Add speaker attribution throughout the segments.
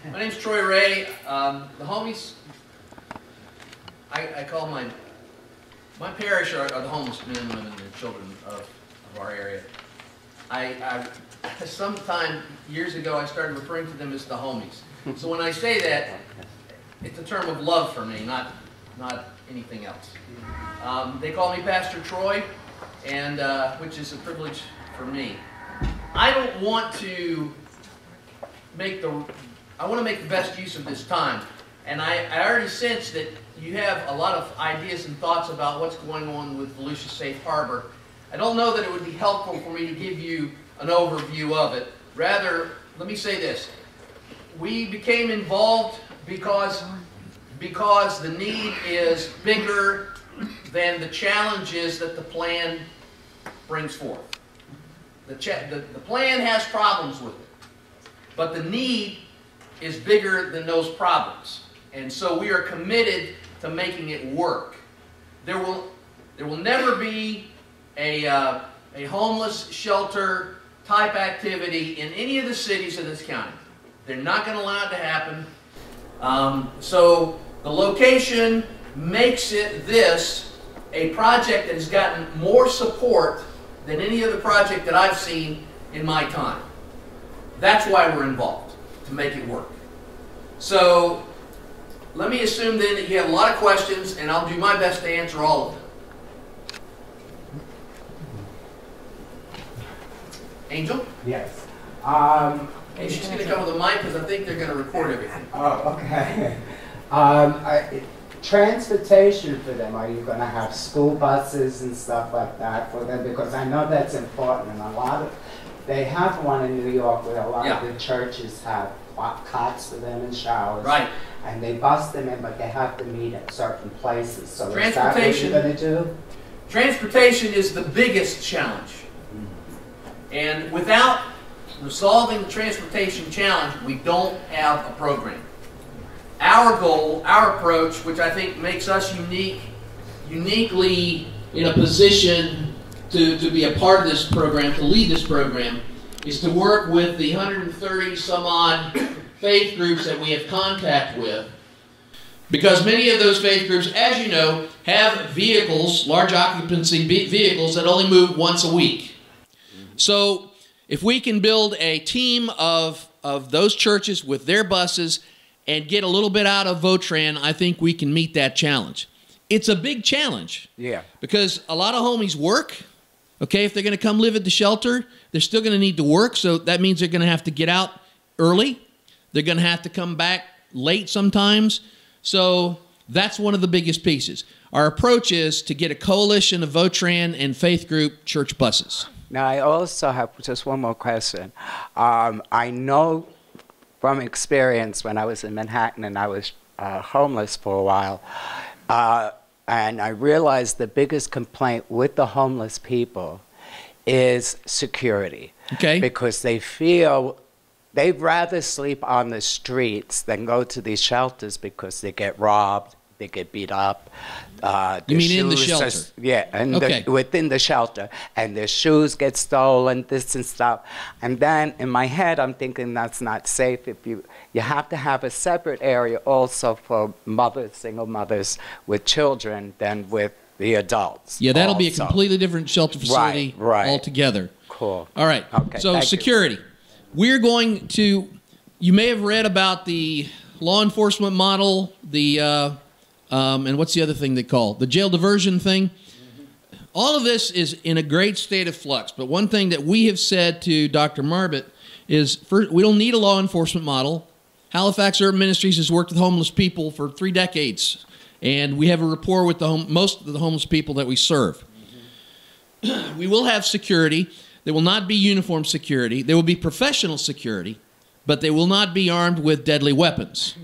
Speaker 1: My name's Troy Ray. The homies, I call my parish are the homeless men, women, and children of our area. Sometime years ago, I started referring to them as the homies. So when I say that, it's a term of love for me, not anything else. They call me Pastor Troy, and which is a privilege for me. I don't want to I want to make the best use of this time, and I already sense that you have a lot of ideas and thoughts about what's going on with Volusia Safe Harbor. I don't know that it would be helpful for me to give you an overview of it. Rather, let me say this. We became involved because the need is bigger than the challenges that the plan brings forth. The plan has problems with it, but the need is bigger than those problems. And so we are committed to making it work. There will never be a homeless shelter type activity in any of the cities of this county. They're not going to allow it to happen. So the location makes this a project that has gotten more support than any other project that I've seen in my time. That's why we're involved, to make it work. So let me assume then that you have a lot of questions, and I'll do my best to answer all of them. Angel?
Speaker 2: Yes.
Speaker 1: Hey, she's going to come with a mic because I think they're going to record everything.
Speaker 2: Oh, okay. Transportation for them, are you going to have school buses and stuff like that for them? Because I know that's important, and they have one in New York where a lot of the churches have cots for them and showers.
Speaker 1: Right.
Speaker 2: And they bus them in, but they have to meet at certain places. So
Speaker 1: transportation,
Speaker 2: is that what you're going to do?
Speaker 1: Transportation is the biggest challenge. And without resolving the transportation challenge, we don't have a program. Our goal, our approach, which I think makes us uniquely in a position to be a part of this program, to lead this program, is to work with the 130 some odd faith groups that we have contact with. Because many of those faith groups, as you know, have vehicles, large occupancy vehicles that only move once a week. So if we can build a team of those churches with their buses and get a little bit out of Votran, I think we can meet that challenge. It's a big challenge. Yeah. Because a lot of homies work. Okay, if they're going to come live at the shelter, they're still going to need to work, so that means they're going to have to get out early. They're going to have to come back late sometimes. So that's one of the biggest pieces. Our approach is to get a coalition of Votran and faith group church buses.
Speaker 2: Now, I also have just one more question. I know from experience when I was in Manhattan and I was homeless for a while, and I realized the biggest complaint with the homeless people is security. Okay. Because they feel they'd rather sleep on the streets than go to these shelters because they get robbed, they get beat up.
Speaker 1: You mean in the shelter?
Speaker 2: Yeah, and within the shelter. And their shoes get stolen, this and stuff. And then in my head, I'm thinking that's not safe. If you have to have a separate area also for mothers, single mothers with children than with the adults.
Speaker 1: Yeah, that'll be a completely different shelter facility altogether.
Speaker 2: Cool.
Speaker 1: All right. Okay, so security. We're going to, you may have read about the law enforcement model, the and what's the other thing they call? The jail diversion thing. All of this is in a great state of flux. But one thing that we have said to Dr. Marbut is, first, we don't need a law enforcement model. Halifax Urban Ministries has worked with homeless people for 3 decades. And we have a rapport with most of the homeless people that we serve. We will have security. There will not be uniform security. There will be professional security. But they will not be armed with deadly weapons.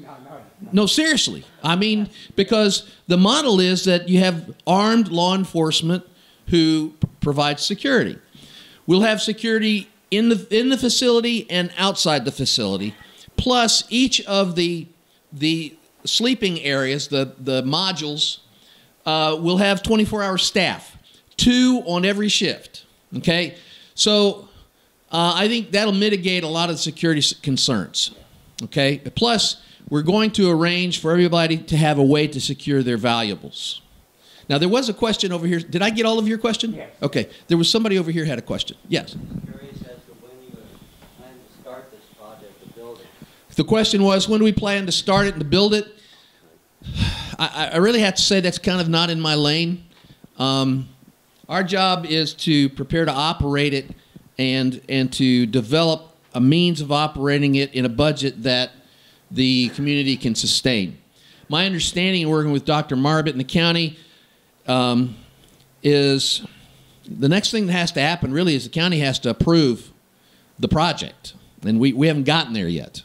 Speaker 1: No, seriously. I mean, because the model is that you have armed law enforcement who provide security. We'll have security in the facility and outside the facility, plus each of the sleeping areas, the modules, will have 24-hour staff, 2 on every shift. Okay, so I think that'll mitigate a lot of security concerns.
Speaker 3: Okay? Plus, we're going to arrange for everybody to have a way to secure their valuables. Now, there was a question over here. Did I get all of your question?
Speaker 2: Yes.
Speaker 3: Okay. There was somebody over here who had a question. Yes.
Speaker 4: I'm curious as to when you plan to start this project to build it.
Speaker 3: The question was, when do we plan to start it and to build it? I really have to say that's kind of not in my lane. Our job is to prepare to operate it and to develop a means of operating it in a budget that the community can sustain. My understanding in working with Dr. Marbett in the county is the next thing that has to happen really is the county has to approve the project. And we haven't gotten there yet.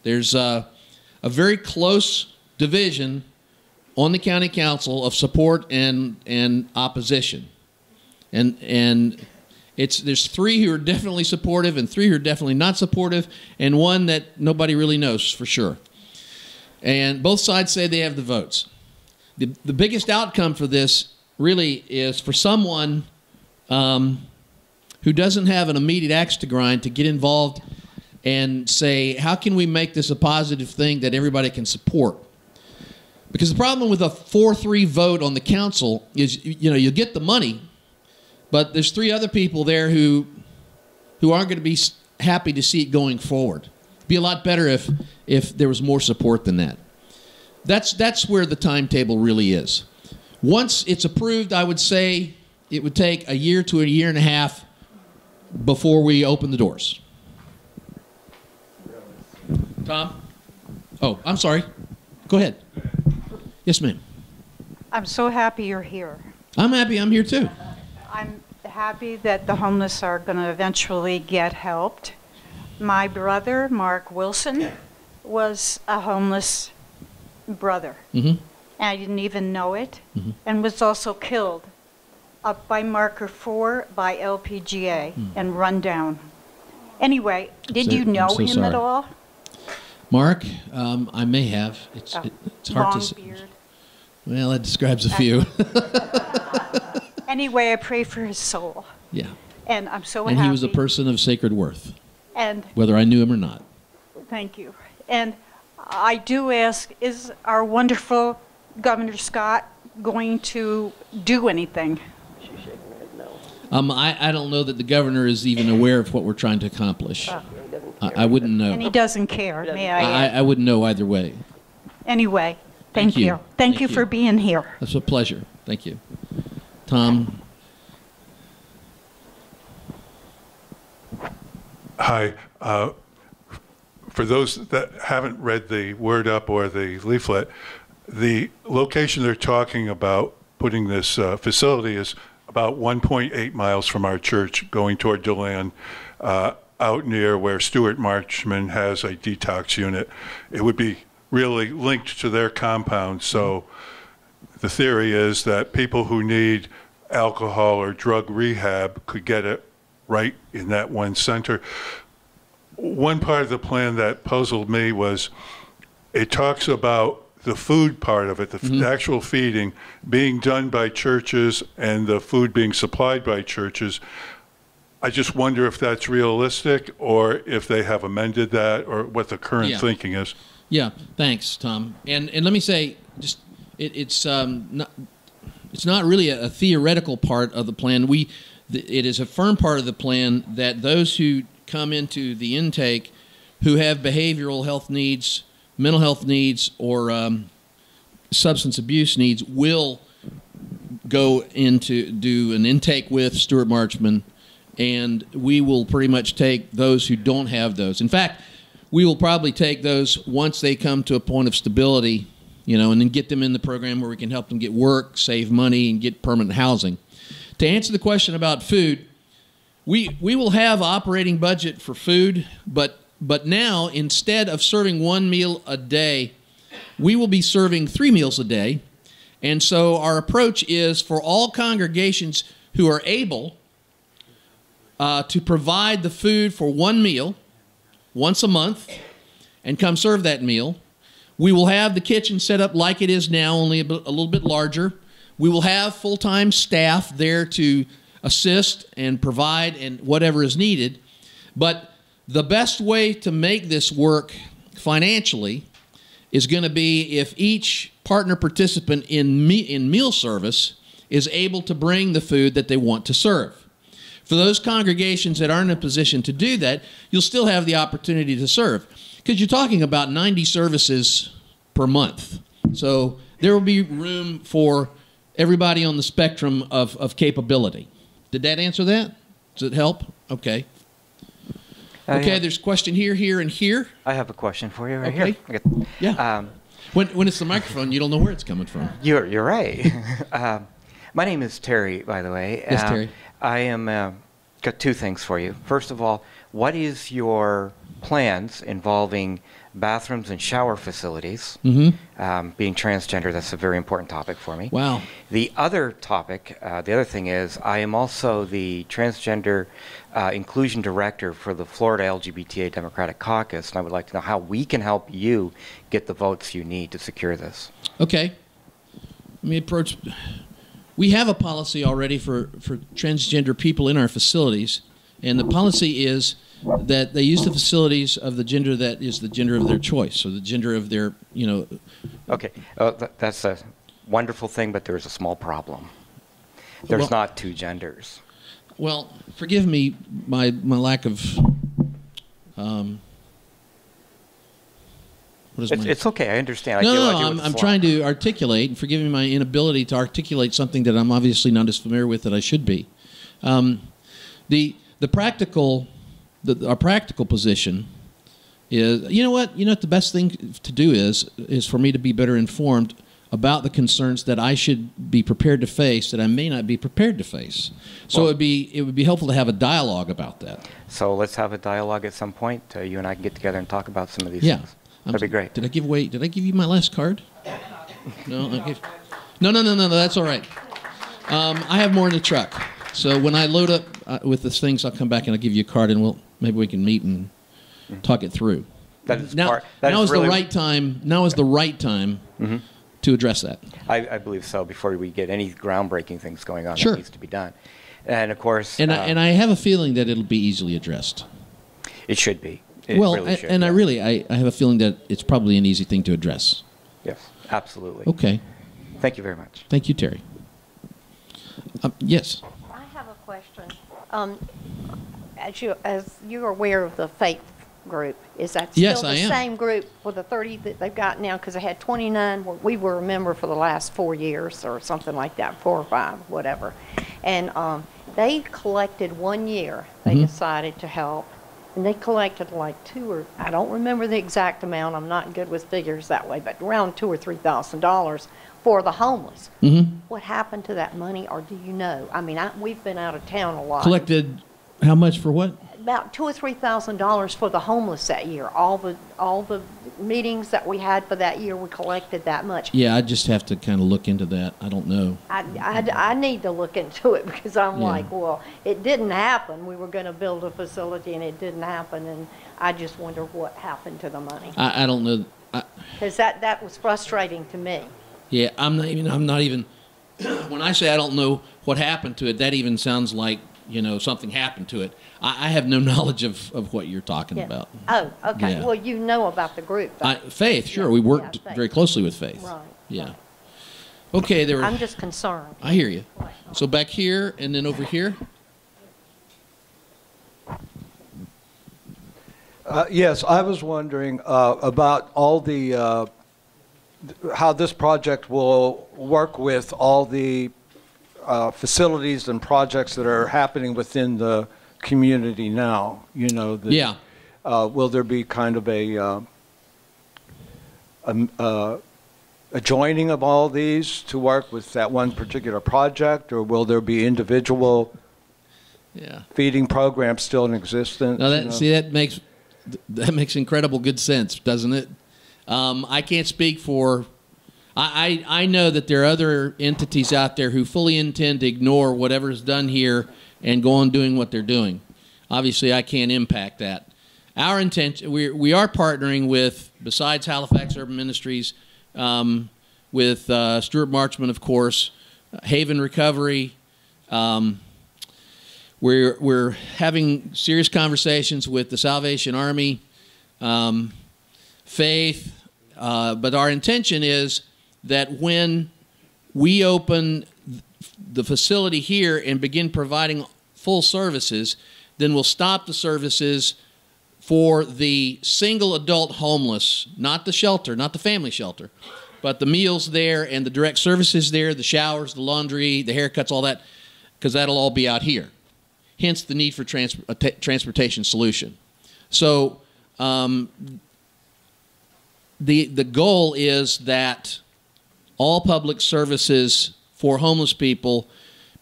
Speaker 3: There's a very close division on the county council of support and opposition. And there's 3 who are definitely supportive and 3 who are definitely not supportive and 1 that nobody really knows for sure. And both sides say they have the votes. The biggest outcome for this really is for someone who doesn't have an immediate axe to grind to get involved and say, how can we make this a positive thing that everybody can support? Because the problem with a 4-3 vote on the council is, you get the money, but there's 3 other people there who aren't going to be happy to see it going forward. It'd be a lot better if there was more support than that. That's where the timetable really is. Once it's approved, I would say it would take a year to a year and a half before we open the doors. Tom? Oh, I'm sorry. Go ahead. Yes, ma'am.
Speaker 5: I'm so happy you're here.
Speaker 3: I'm happy I'm here too.
Speaker 5: I'm happy that the homeless are going to eventually get helped. My brother, Mark Wilson, was a homeless brother. And I didn't even know it, and was also killed up by Marker 4 by LPGA and run down. Anyway, did you know him at all?
Speaker 3: Mark, I may have. It's hard to say.
Speaker 5: Long beard.
Speaker 3: Well, that describes a few.
Speaker 5: Anyway, I pray for his soul.
Speaker 3: Yeah.
Speaker 5: And I'm so
Speaker 3: And
Speaker 5: happy.
Speaker 3: he was a person of sacred worth,
Speaker 5: And
Speaker 3: whether I knew him or not.
Speaker 5: thank you. And I do ask, is our wonderful Governor Scott going to do anything?
Speaker 4: She's shaking her head no.
Speaker 3: I don't know that the governor is even aware of what we're trying to accomplish. I wouldn't know.
Speaker 5: And he doesn't care, may I add.
Speaker 3: I wouldn't know either way.
Speaker 5: Anyway, thank you. Thank
Speaker 3: Thank
Speaker 5: you
Speaker 3: you.
Speaker 5: for being here.
Speaker 3: That's a pleasure. Thank you. Tom?
Speaker 6: Hi. For those that haven't read the Word Up or the leaflet, the location they're talking about putting this facility is about 1.8 miles from our church going toward DeLand, out near where Stuart Marchman has a detox unit. It would be really linked to their compound. So the theory is that people who need alcohol or drug rehab could get it right in that one center. One part of the plan that puzzled me was it talks about the food part of it, the actual feeding being done by churches and the food being supplied by churches. I just wonder if that's realistic or if they have amended that or what the current thinking is.
Speaker 3: Yeah, thanks, Tom. And let me say, just it's not really a theoretical part of the plan. It is a firm part of the plan that those who come into the intake who have behavioral health needs, mental health needs, or substance abuse needs will go into do an intake with Stuart Marchman, and we will pretty much take those who don't have those. In fact, we will probably take those once they come to a point of stability, and then get them in the program where we can help them get work, save money, and get permanent housing. To answer the question about food, we will have operating budget for food, but now instead of serving 1 meal a day, we will be serving 3 meals a day. And so our approach is for all congregations who are able to provide the food for 1 meal once a month and come serve that meal. We will have the kitchen set up like it is now, only a little bit larger. We will have full-time staff there to assist and provide and whatever is needed. But the best way to make this work financially is going to be if each partner participant in meal service is able to bring the food that they want to serve. For those congregations that aren't in a position to do that, you'll still have the opportunity to serve, because you're talking about 90 services per month. So there will be room for everybody on the spectrum of capability. Did that answer that? Does it help? Okay. Okay,
Speaker 7: yeah.
Speaker 3: there's a question here, here, and here.
Speaker 7: I have a question for you right
Speaker 3: Okay.
Speaker 7: here.
Speaker 3: Yeah. When it's the microphone, you don't know where it's coming from.
Speaker 7: You're right. My name is Terry, by the way.
Speaker 3: Yes, Terry.
Speaker 7: I am got two things for you. First of all, what is your plans involving bathrooms and shower facilities?
Speaker 3: Mm-hmm.
Speaker 7: Being transgender, that's a very important topic for me.
Speaker 3: Wow.
Speaker 7: The other topic, the other thing is, I am also the transgender inclusion director for the Florida LGBTA Democratic Caucus, and I would like to know how we can help you get the votes you need to secure this.
Speaker 3: Okay. Let me approach. We have a policy already for transgender people in our facilities, and the policy is that they use the facilities of the gender that is the gender of their choice, or the gender of their, you know.
Speaker 7: Okay, that's a wonderful thing, but there's a small problem. There's not two genders.
Speaker 3: Well, forgive me my lack of.
Speaker 7: It's okay. I understand.
Speaker 3: I'm trying to articulate, and forgive me my inability to articulate something that I'm obviously not as familiar with that I should be. Our practical position is, you know what the best thing to do is for me to be better informed about the concerns that I should be prepared to face that I may not be prepared to face. So
Speaker 7: well,
Speaker 3: it would be helpful to have a dialogue about that.
Speaker 7: So let's have a dialogue at some point. You and I can get together and talk about some of these things. That'd be great.
Speaker 3: Did I give you my last card? No. No. That's all right. I have more in the truck. So when I load up with these things, I'll come back and I'll give you a card, and maybe we can meet and talk it through. Now is the right time. Now is the right time to address that.
Speaker 7: I believe so. Before we get any groundbreaking things going on,
Speaker 3: sure,
Speaker 7: that needs to be done. And of course,
Speaker 3: and I have a feeling that it'll be easily addressed.
Speaker 7: It should be.
Speaker 3: I have a feeling that it's probably an easy thing to address.
Speaker 7: Yes, absolutely.
Speaker 3: Okay.
Speaker 7: Thank you very much.
Speaker 3: Thank you, Terry. Yes.
Speaker 8: I have a question. As you're aware of the faith group, is that still
Speaker 3: yes,
Speaker 8: the same group for the 30 that they've got now? Because they had 29. We were a member for the last 4 years or something like that, 4 or 5, whatever. And they collected 1 year. They decided to help. And they collected like I don't remember the exact amount. I'm not good with figures that way, but around $2,000 or $3,000 for the homeless. What happened to that money, or do you know? I mean, we've been out of town a lot.
Speaker 3: Collected how much for what?
Speaker 8: About $2,000 or $3,000 for the homeless that year. All the meetings that we had for that year, we collected that much.
Speaker 3: Yeah, I just have to kind of look into that. I don't know.
Speaker 8: I need to look into it, because I'm like, well, it didn't happen. We were going to build a facility, and it didn't happen, and I just wonder what happened to the money.
Speaker 3: I don't know.
Speaker 8: Because that was frustrating to me.
Speaker 3: Yeah, I'm not even. When I say I don't know what happened to it, that even sounds like something happened to it. I have no knowledge of what you're talking about.
Speaker 8: Oh, okay.
Speaker 3: Yeah.
Speaker 8: Well, you know about the group.
Speaker 3: Faith, sure. We worked very closely with Faith.
Speaker 8: Right.
Speaker 3: Yeah. Okay,
Speaker 8: I'm just concerned.
Speaker 3: I hear you. So back here and then over here.
Speaker 9: Yes, I was wondering about all the how this project will work with all the facilities and projects that are happening within the community now. Will there be kind of a joining of all these to work with that one particular project, or will there be individual feeding programs still in existence?
Speaker 3: Now that makes incredible good sense, doesn't it? I can't speak for. I know that there are other entities out there who fully intend to ignore whatever is done here and go on doing what they're doing. Obviously, I can't impact that. Our intention, we are partnering with, besides Halifax Urban Ministries, with Stuart Marchman, of course, Haven Recovery. We're having serious conversations with the Salvation Army, faith, but our intention is that when we open the facility here and begin providing full services, then we'll stop the services for the single adult homeless, not the shelter, not the family shelter, but the meals there and the direct services there, the showers, the laundry, the haircuts, all that, because that'll all be out here. Hence the need for a transportation solution. So the goal is that all public services for homeless people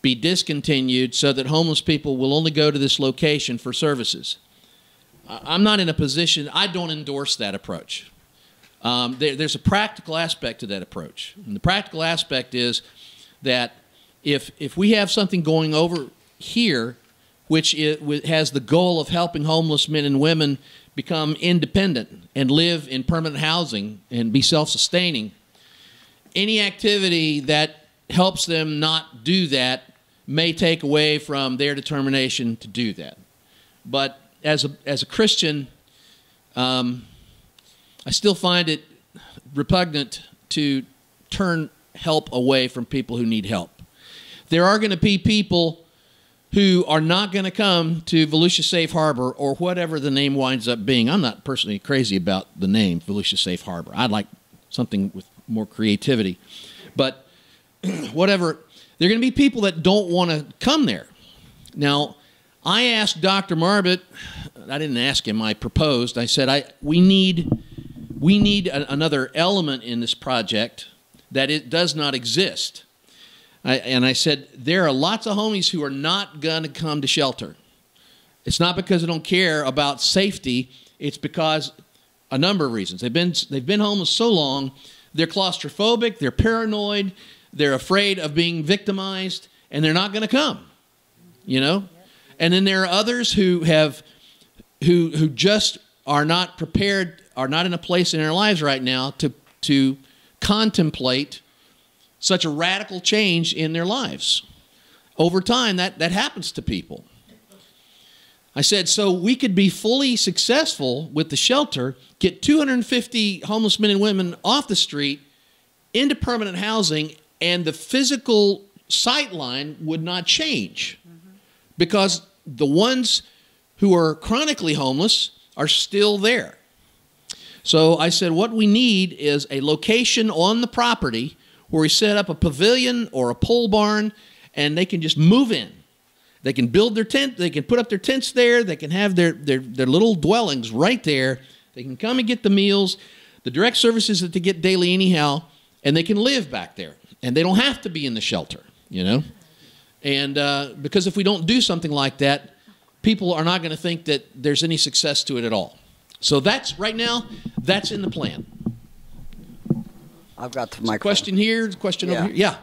Speaker 3: be discontinued so that homeless people will only go to this location for services. I'm not in a position, I don't endorse that approach. There's a practical aspect to that approach. And the practical aspect is that if we have something going over here which has the goal of helping homeless men and women become independent and live in permanent housing and be self-sustaining, any activity that helps them not do that may take away from their determination to do that. But as a Christian, I still find it repugnant to turn help away from people who need help. There are going to be people who are not going to come to Volusia Safe Harbor or whatever the name winds up being. I'm not personally crazy about the name Volusia Safe Harbor. I'd like something with more creativity. But whatever, there are going to be people that don't want to come there. Now, I asked Dr. Marbut, I didn't ask him, I proposed, I said, we need another element in this project that it does not exist. And I said, there are lots of homies who are not going to come to shelter. It's not because they don't care about safety. It's because a number of reasons. They've been homeless so long, they're claustrophobic, they're paranoid, they're afraid of being victimized, and they're not going to come, you know? And then there are others who just are not prepared, are not in a place in their lives right now to contemplate such a radical change in their lives. Over time, that happens to people. I said, so we could be fully successful with the shelter, get 250 homeless men and women off the street into permanent housing, and the physical sight line would not change. Because the ones who are chronically homeless are still there. So I said, what we need is a location on the property where we set up a pavilion or a pole barn, and they can just move in. They can build their tent, they can put up their tents there, they can have their little dwellings right there. They can come and get the meals, the direct services that they get daily anyhow, and they can live back there. And they don't have to be in the shelter, you know? And because if we don't do something like that, people are not going to think that there's any success to it at all. So that's, right now, that's in the plan.
Speaker 10: I've got the microphone.
Speaker 3: Question here, question over here.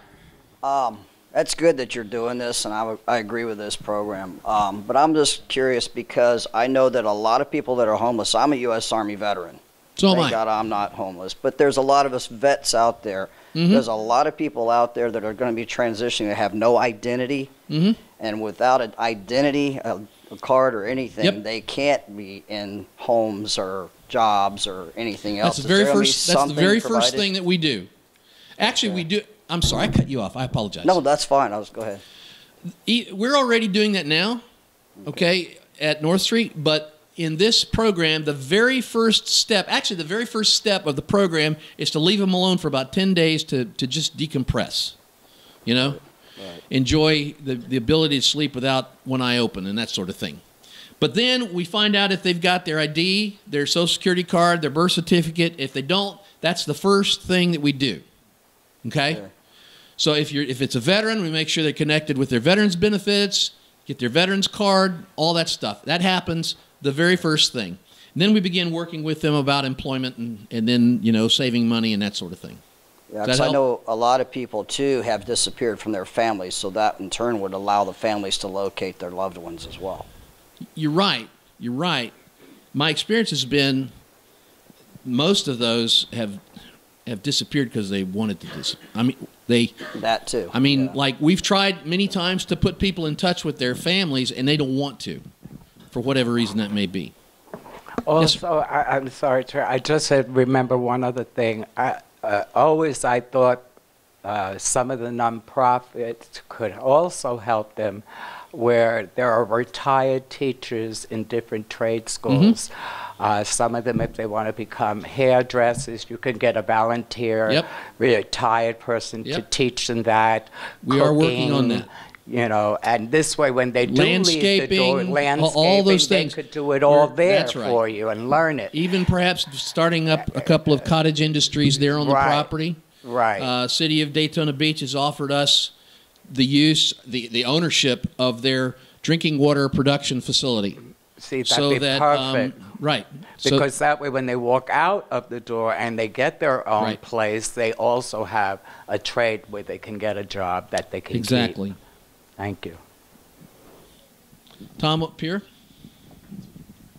Speaker 3: Yeah.
Speaker 10: That's good that you're doing this, and I agree with this program. But I'm just curious because I know that a lot of people that are homeless, I'm a U.S. Army veteran.
Speaker 3: So am I.
Speaker 10: Thank God I'm not homeless. But there's a lot of us vets out there. There's a lot of people out there that are going to be transitioning that have no identity. And without an identity, a card or anything, they can't be in homes or jobs or anything else.
Speaker 3: That's the very first thing that we do. Actually, we do. I'm sorry, I cut you off. I apologize.
Speaker 10: No, that's fine. Go ahead.
Speaker 3: We're already doing that now, okay, at North Street. But in this program, the very first step of the program is to leave them alone for about 10 days to just decompress, you know, enjoy the ability to sleep without one eye open and that sort of thing. But then we find out if they've got their ID, their Social Security card, their birth certificate. If they don't, that's the first thing that we do, okay? Sure. So if it's a veteran, we make sure they're connected with their veterans benefits, get their veterans card, all that stuff. That happens the very first thing. And then we begin working with them about employment and then, you know, saving money and that sort of thing.
Speaker 10: Yeah, because I know a lot of people, too, have disappeared from their families, so that, in turn, would allow the families to locate their loved ones as well.
Speaker 3: You're right. You're right. My experience has been most of those have disappeared because they wanted to disappear. I mean,
Speaker 10: that too.
Speaker 3: I mean, like we've tried many times to put people in touch with their families, and they don't want to, for whatever reason that may be.
Speaker 2: Also, I'm sorry, I just had remember one other thing. Always I thought some of the nonprofits could also help them where there are retired teachers in different trade schools. Some of them, if they want to become hairdressers, you can get a volunteer, retired person to teach them that.
Speaker 3: We are working on that.
Speaker 2: You know, and this way, when they do leave the door,
Speaker 3: all those things,
Speaker 2: they could do it all there
Speaker 3: right.
Speaker 2: for you and learn it.
Speaker 3: Even perhaps starting up a couple of cottage industries there on the property.
Speaker 2: Right.
Speaker 3: City of Daytona Beach has offered us the use, the ownership of their drinking water production facility.
Speaker 2: See, that'd be perfect.
Speaker 3: Right.
Speaker 2: Because that way, when they walk out of the door and they get their own place, they also have a trade where they can get a job that they can
Speaker 3: Exactly.
Speaker 2: keep. Thank you.
Speaker 3: Tom up here.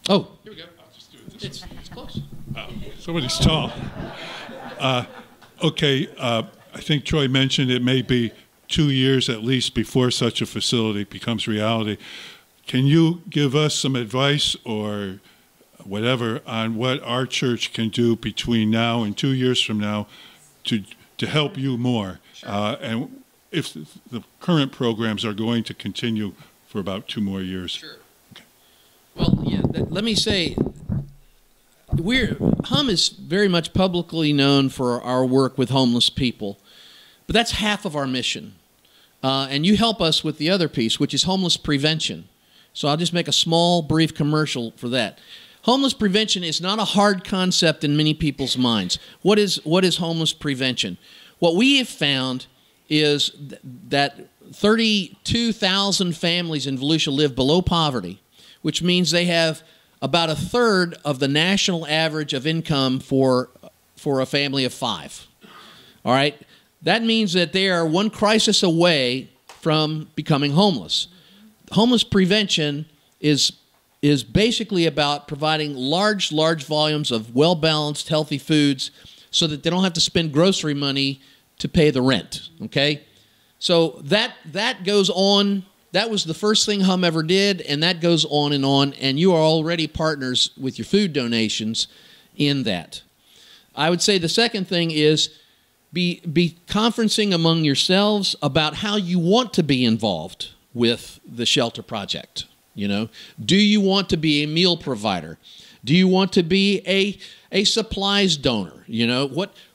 Speaker 3: Oh.
Speaker 11: Here we go. I'll just do it
Speaker 3: It's close.
Speaker 6: Somebody's tall. Okay, I think Troy mentioned it may be 2 years at least before such a facility becomes reality. Can you give us some advice or whatever on what our church can do between now and 2 years from now to help you more? And if the current programs are going to continue for about 2 more years.
Speaker 3: Sure. Okay. Well, yeah, let me say, H.U.M is very much publicly known for our work with homeless people, but that's half of our mission. And you help us with the other piece, which is homeless prevention. So I'll just make a small, brief commercial for that. Homeless prevention is not a hard concept in many people's minds. What is homeless prevention? What we have found is that 32,000 families in Volusia live below poverty, which means they have about a third of the national average of income for a family of 5. All right? That means that they are one crisis away from becoming homeless. Homeless prevention is basically about providing large volumes of well-balanced, healthy foods so that they don't have to spend grocery money to pay the rent, okay? So that goes on. That was the first thing H.U.M ever did, and that goes on, and you are already partners with your food donations in that. I would say the second thing is be conferencing among yourselves about how you want to be involved with the shelter project. You know, do you want to be a meal provider? Do you want to be a supplies donor? You know,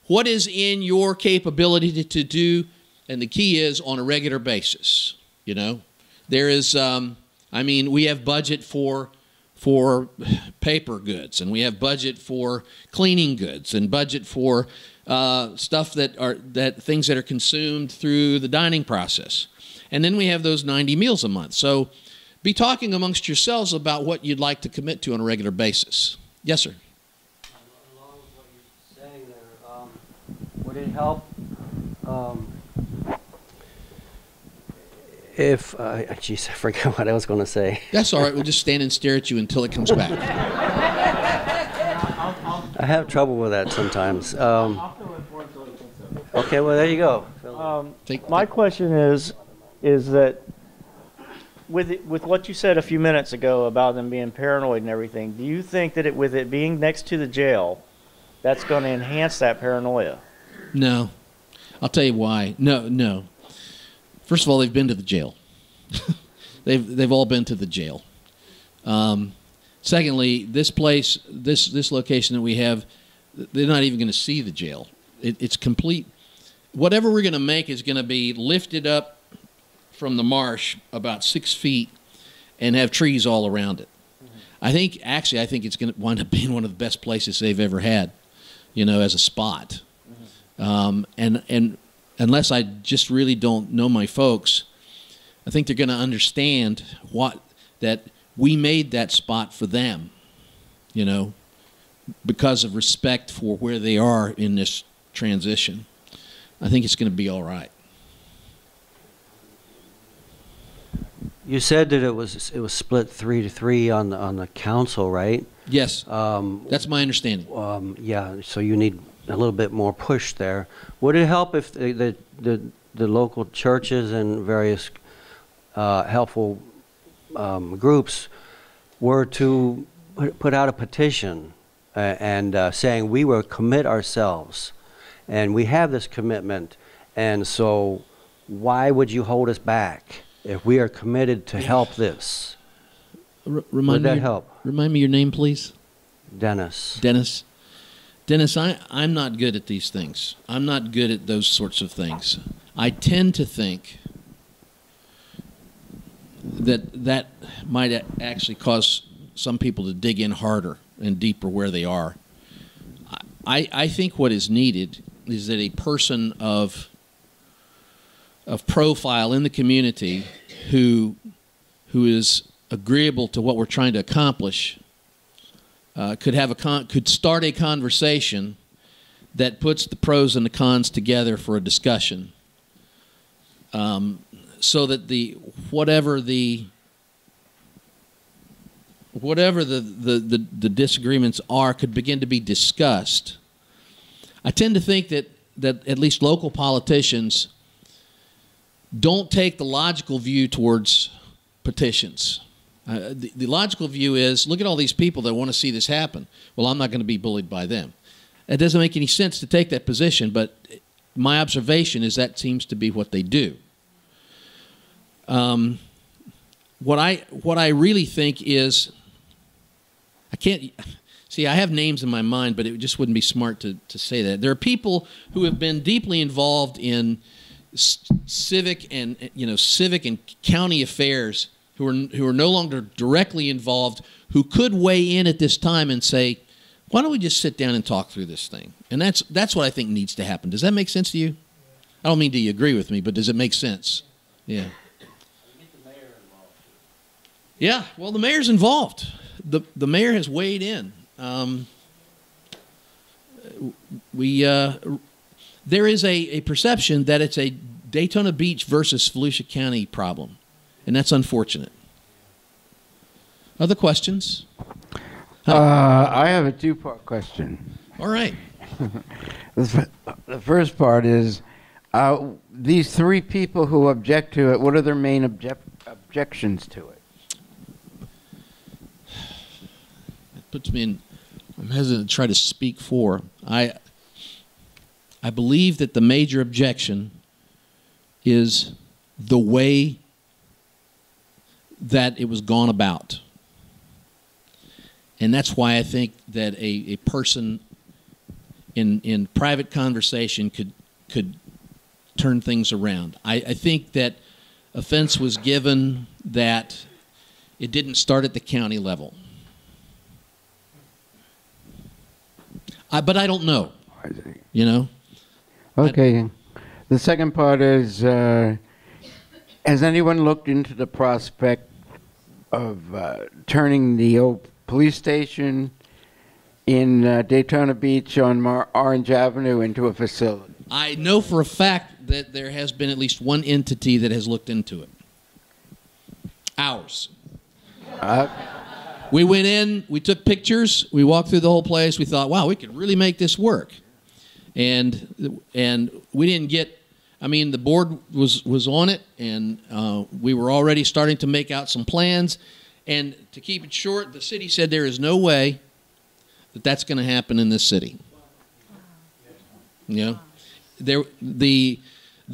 Speaker 3: what is in your capability to do? And the key is on a regular basis. You know, there is, I mean, we have budget for paper goods, and we have budget for cleaning goods, and budget for stuff things that are consumed through the dining process. And then we have those 90 meals a month. So be talking amongst yourselves about what you'd like to commit to on a regular basis. Yes, sir.
Speaker 4: Along with what you're saying there, would it help if, geez, I forgot what I was going to say.
Speaker 3: That's all right. We'll just stand and stare at you until it comes back.
Speaker 4: I have trouble with that sometimes. Okay, well, there you go.
Speaker 12: My question is that with what you said a few minutes ago about them being paranoid and everything, do you think that with it being next to the jail, that's going to enhance that paranoia?
Speaker 3: No. I'll tell you why. No. First of all, they've been to the jail. They've all been to the jail. Secondly, this place, this location that we have, they're not even going to see the jail. It's complete. Whatever we're going to make is going to be lifted up from the marsh about 6 feet and have trees all around it. I think it's going to wind up being one of the best places they've ever had, you know, as a spot. And unless I just really don't know my folks, I think they're going to understand that we made that spot for them, you know, because of respect for where they are in this transition. I think it's going to be all right.
Speaker 4: You said that it was split 3-3 on the council, right?
Speaker 3: Yes, that's my understanding.
Speaker 4: Yeah, so you need a little bit more push there. Would it help if the local churches and various helpful groups were to put out a petition and saying we will commit ourselves, and we have this commitment, and so why would you hold us back if we are committed to help this? Would that help?
Speaker 3: Remind me your name, please.
Speaker 4: Dennis.
Speaker 3: Dennis. Dennis, I'm not good at these things. I'm not good at those sorts of things. I tend to think that might actually cause some people to dig in harder and deeper where they are. I think what is needed is that a person of profile in the community who is agreeable to what we're trying to accomplish could start a conversation that puts the pros and the cons together for a discussion, so that whatever the disagreements are could begin to be discussed. I tend to think that at least local politicians don't take the logical view towards petitions. The logical view is, look at all these people that want to see this happen. Well, I'm not going to be bullied by them. It doesn't make any sense to take that position, but my observation is that seems to be what they do. What I really think is, I can't see. I have names in my mind, but it just wouldn't be smart to say that. There are people who have been deeply involved in civic and county affairs who are no longer directly involved, who could weigh in at this time and say, why don't we just sit down and talk through this thing? And that's what I think needs to happen. Does that make sense to you? I don't mean do you agree with me, but does it make sense? Yeah. Yeah, well, the mayor's involved. The mayor has weighed in. There is a perception that it's a Daytona Beach versus Volusia County problem, and that's unfortunate. Other questions?
Speaker 11: I have a two-part question.
Speaker 3: All right.
Speaker 11: The first part is, these three people who object to it, what are their main objections to it?
Speaker 3: It puts me in, I'm hesitant to try to speak for. I believe that the major objection is the way that it was gone about. And that's why I think that a person in private conversation could turn things around. I think that offense was given that it didn't start at the county level. But I don't know. You know?
Speaker 11: Okay. The second part is, has anyone looked into the prospect of turning the old police station in Daytona Beach on Orange Avenue into a facility?
Speaker 3: I know for a fact that there has been at least one entity that has looked into it. Ours. We went in, we took pictures, we walked through the whole place, we thought, wow, we could really make this work. And we didn't get, I mean, the board was on it, and we were already starting to make out some plans. And to keep it short, the city said there is no way that that's going to happen in this city. You know, the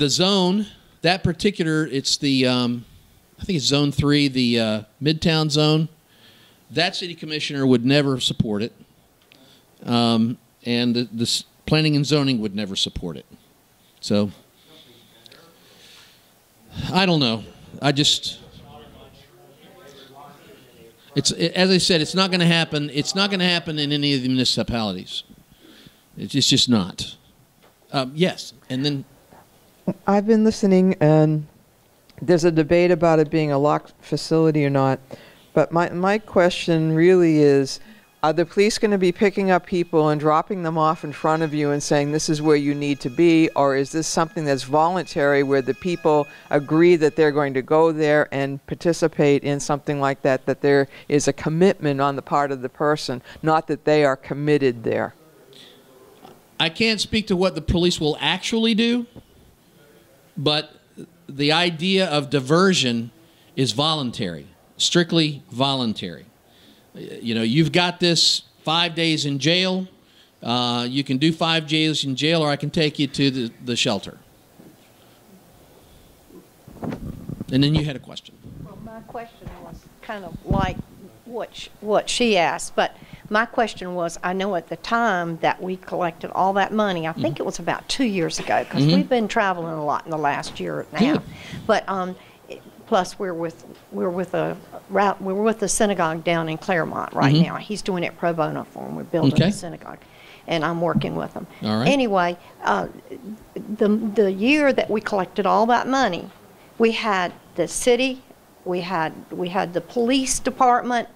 Speaker 3: zone, that particular, it's the, I think it's Zone 3, the Midtown Zone. That city commissioner would never support it, and the planning and zoning would never support it. So, I don't know. As I said, it's not going to happen. It's not going to happen in any of the municipalities. It's just not. Yes, and then
Speaker 13: I've been listening, and there's a debate about it being a locked facility or not. But my question really is, are the police going to be picking up people and dropping them off in front of you and saying this is where you need to be, or is this something that's voluntary where the people agree that they're going to go there and participate in something like that, that there is a commitment on the part of the person, not that they are committed there?
Speaker 3: I can't speak to what the police will actually do, but the idea of diversion is voluntary, strictly voluntary. you know, you've got this 5 days in jail. You can do 5 days in jail, or I can take you to the shelter. And then you had a question.
Speaker 8: Well, my question was kind of like what she asked, but my question was, I know at the time that we collected all that money, I think it was about 2 years ago, because we've been traveling a lot in the last year now.
Speaker 3: Good.
Speaker 8: But plus we're with the synagogue down in Claremont right now. He's doing it pro bono for him. We're building
Speaker 3: Okay.
Speaker 8: a synagogue, and I'm working with him.
Speaker 3: All right.
Speaker 8: Anyway, the year that we collected all that money, we had the city, we had the police department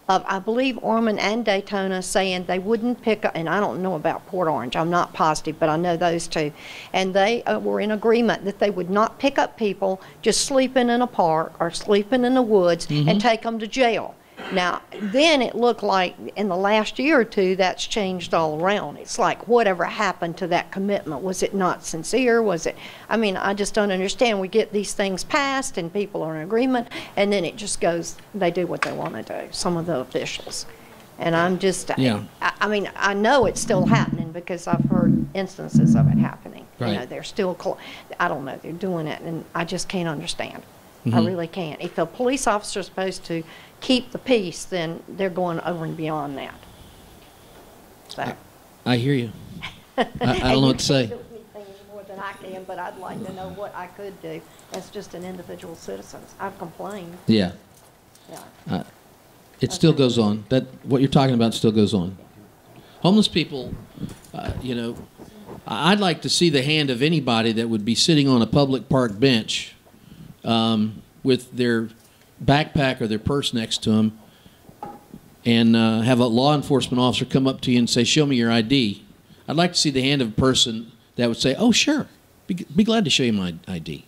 Speaker 8: of, I believe, Ormond and Daytona saying they wouldn't pick up, and I don't know about Port Orange, I'm not positive, but I know those two, and they were in agreement that they would not pick up people just sleeping in a park or sleeping in the woods and take them to jail. Now, then it looked like in the last year or two that's changed all around. It's like, whatever happened to that commitment? Was it not sincere? Was it, I mean, I just don't understand. We get these things passed and people are in agreement, and then it just goes, they do what they want to do, some of the officials. And I'm just, I mean, I know it's still happening because I've heard instances of it happening.
Speaker 3: Right.
Speaker 8: You know, they're still, I don't know, they're doing it, and I just can't understand. I really can't. If a police officer is supposed to keep the peace, then they're going over and beyond that. So.
Speaker 3: I hear you. I don't know what to say.
Speaker 8: You can't do anything more than I can, but I'd like to know what I could do as just an individual citizen. I've complained.
Speaker 3: Yeah.
Speaker 8: Yeah.
Speaker 3: It still goes on. That what you're talking about still goes on. Homeless people, you know, I'd like to see the hand of anybody that would be sitting on a public park bench with their backpack or their purse next to them and have a law enforcement officer come up to you and say, show me your ID. I'd like to see the hand of a person that would say, oh, sure, be glad to show you my ID.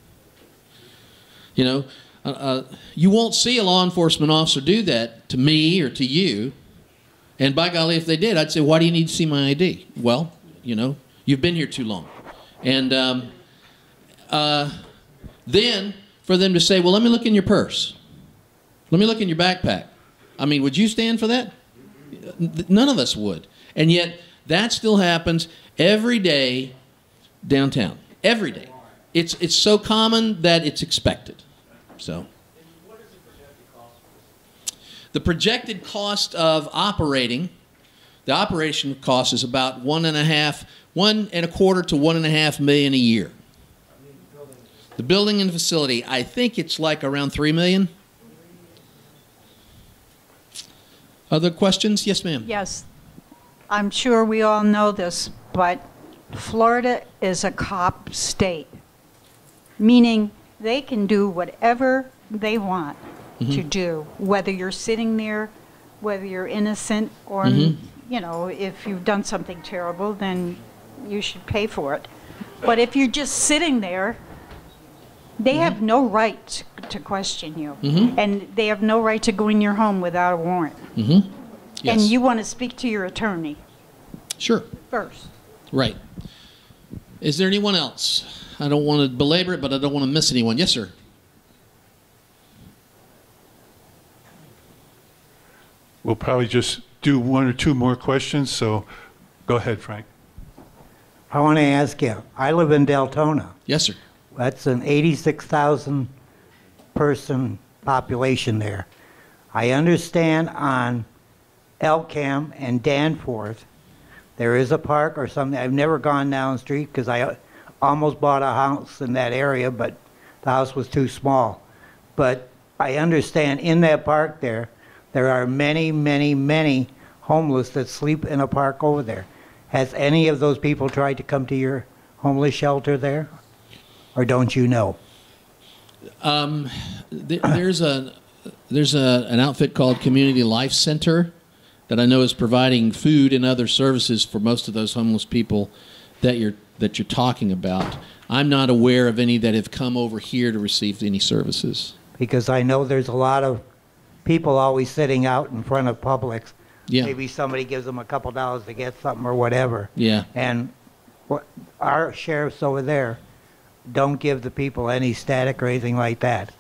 Speaker 3: You know, you won't see a law enforcement officer do that to me or to you. And by golly, if they did, I'd say, why do you need to see my ID? Well, you know, you've been here too long. And then for them to say, well, let me look in your purse. Let me look in your backpack. I mean, would you stand for that? None of us would. And yet, that still happens every day downtown. Every day. It's so common that it's expected. So,
Speaker 14: what is the projected cost?
Speaker 3: the projected cost of operating, the operation cost is about $1.25 to $1.5 million a year. The building and facility, I think it's like around $3 million. Other questions? Yes, ma'am.
Speaker 5: Yes, I'm sure we all know this, but Florida is a cop state, meaning they can do whatever they want to do, whether you're sitting there, whether you're innocent, or, you know, if you've done something terrible, then you should pay for it. But if you're just sitting there, they have no right to question you, and they have no right to go in your home without a warrant.
Speaker 3: Yes.
Speaker 5: And you want to speak to your attorney
Speaker 3: Sure.
Speaker 5: first.
Speaker 3: Right. Is there anyone else? I don't want to belabor it, but I don't want to miss anyone. Yes, sir.
Speaker 6: We'll probably just do one or two more questions, so go ahead, Frank.
Speaker 15: I want to ask you, I live in Daytona.
Speaker 3: Yes, sir.
Speaker 15: That's an 86,000 person population there. I understand on Elkham and Danforth, there is a park or something. I've never gone down the street because I almost bought a house in that area, but the house was too small. But I understand in that park there are many, many, many homeless that sleep in a park over there. Has any of those people tried to come to your homeless shelter there? Or don't you know?
Speaker 3: There's an outfit called Community Life Center that I know is providing food and other services for most of those homeless people that you're talking about. I'm not aware of any that have come over here to receive any services.
Speaker 15: Because I know there's a lot of people always sitting out in front of Publix.
Speaker 3: Yeah.
Speaker 15: Maybe somebody gives them a couple dollars to get something or whatever.
Speaker 3: Yeah.
Speaker 15: And our sheriffs over there don't give the people any static or anything like that.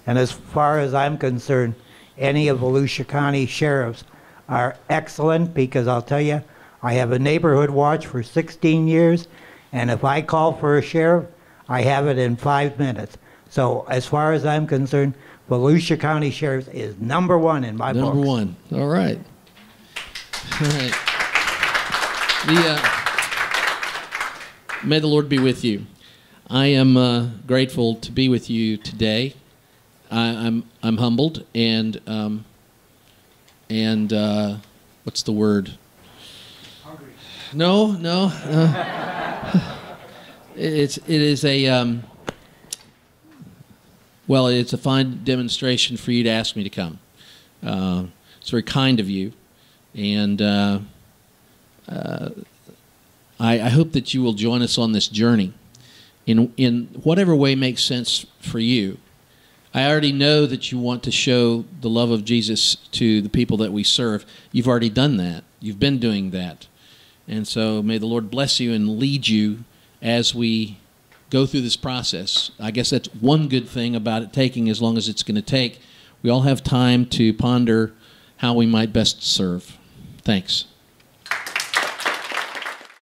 Speaker 15: And as far as I'm concerned, any of Volusia County sheriffs are excellent, because I'll tell you, I have a neighborhood watch for 16 years, and if I call for a sheriff, I have it in 5 minutes. So as far as I'm concerned, Volusia County Sheriff is number one in my book.
Speaker 3: Number one. All right. All right. May the Lord be with you. I am grateful to be with you today. I'm humbled and what's the word? Hungry. No. It is a well, it's a fine demonstration for you to ask me to come. It's very kind of you, and I hope that you will join us on this journey in whatever way makes sense for you. I already know that you want to show the love of Jesus to the people that we serve. You've already done that. You've been doing that. And so may the Lord bless you and lead you as we go through this process. I guess that's one good thing about it taking as long as it's going to take. We all have time to ponder how we might best serve. Thanks.